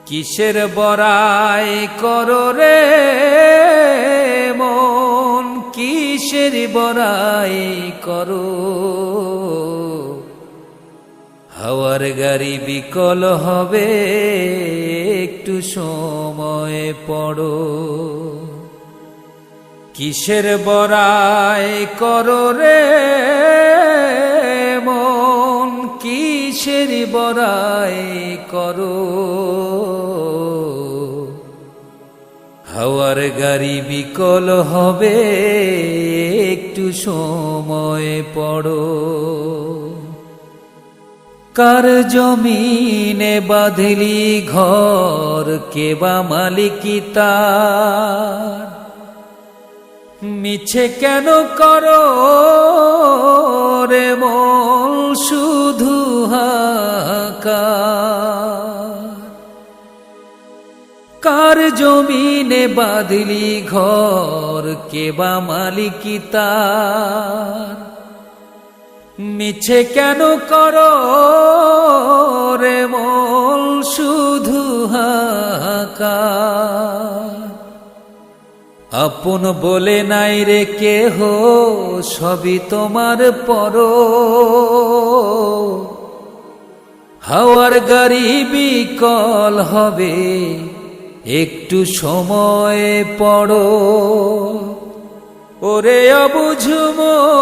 কিসের বড়াই করো রে মন, কিসের বড়াই করো। হাওয়ার গাড়ি বিকল হবে, একটু সময় পড়ো। কিসের বড়াই করো রে মন, কিসের বড়াই করো। হাওয়ার গাড়ি বিকল হবে, একটু সময় পড়ো। কার জমিনে বাঁধলি ঘর, কে বা মালিকি তার। মিছে কেন করো রে মন শুধু হাহাকার। কার জমিনে বাঁধলি ঘর, কে বা মালিকি তার। মিছে কেন করো রে মন শুধু হাহাকার। আপন বলে নাই রে কেহ, সবই তোমার পর। হাওয়ার গাড়ি বিকল হবে, একটু সময় পড়ো। ওরে অবুঝ মন,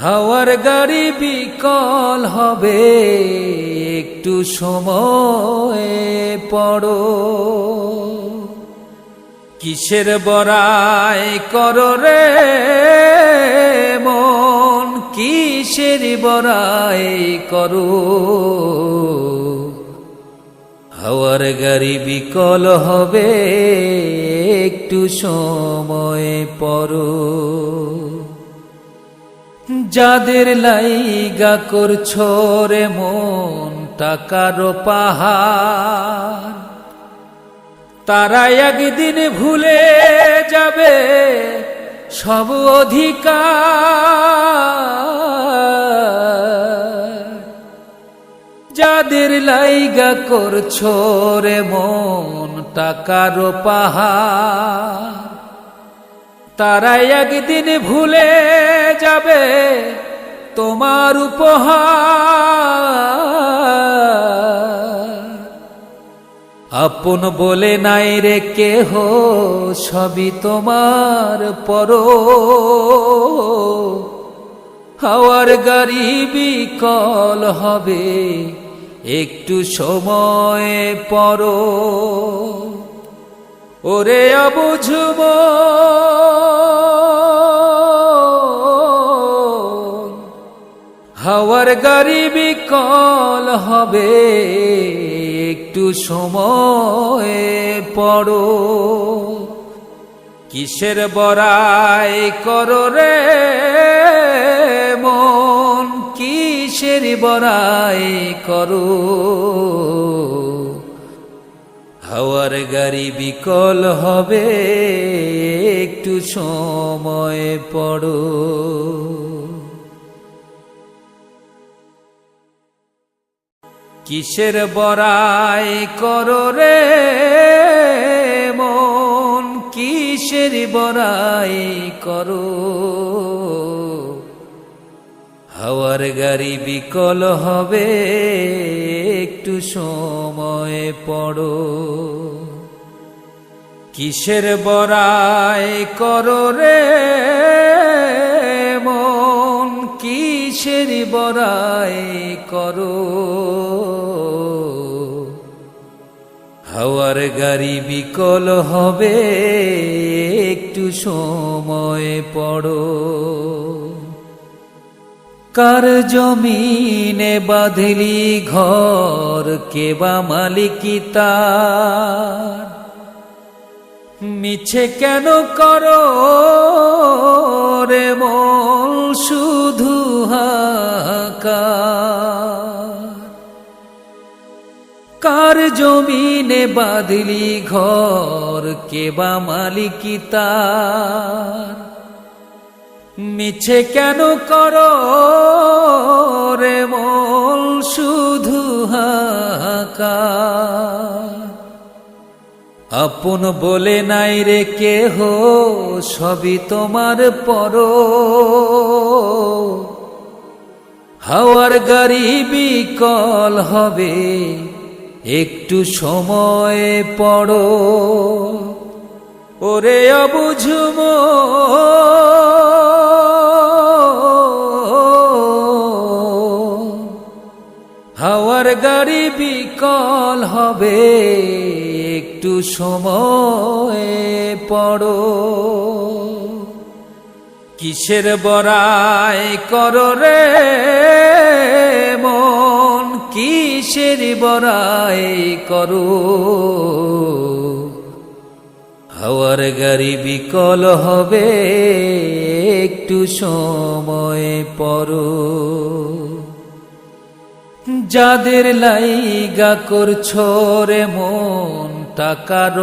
হাওয়ার গাড়ি বিকল হবে, একটু সময় পড়ো। কিসের বড়াই করো রে মন, কিসের বড়াই করো। হাওয়ার গাড়ি বিকল হবে, একটু সময় পড়ো। যাদের লাইগা করছো রে মন টাকার পাহাড়, তারা একদিন ভুলে যাবে সব অধিকার। যাদের লাইগা করছো রে মন টাকার পাহাড়, তারা একদিন ভুলে যাবে তোমার উপহার। আপন বলে নাই রে কেহ, সবই তোমার পর। হাওয়ার গাড়ি বিকল হবে, একটু সময় পড়ো। ওরে অবুঝ মন, হাওয়ার গাড়ি বিকল হবে, একটু সময় পড়ো। কিসের বড়াই করো রে মন, কিসের বড়াই করো। হাওয়ার গাড়ি বিকল হবে, একটু সময় পড়ো। কিসের বড়াই করো রে মন, কিসের বড়াই করো। হাওয়ার গাড়ি বিকল হবে, একটু সময় পড়ো। কিসের বড়াই করো রে মন, কিসের বড়াই করো। হাওয়ার গাড়ি বিকল হবে, একটু সময় পড়ো। কার জমিনে বাঁধলি ঘর, কে বা মালিকি তার। মিছে কেন করো রে মন শুধু হাহাকার। কার জমিনে বাঁধলি ঘর, কে বা মালিকি তার। মিছে কেন করো আপন বলে নাই রে কেহ, সবই তোমার পর। হাওয়ার গাড়ি বিকল হবে, একটু সময় পড়ো। ওরে অবুঝ হাওয়ার গাড়ি বিকল হবে, একটু সময় পড়ো। কিসের বড়াই করো রে মন, কিসের বড়াই করো। হাওয়ার গাড়ি বিকল হবে, একটু সময় পড়ো। যাদের লাইগা করছো রে মন টাকার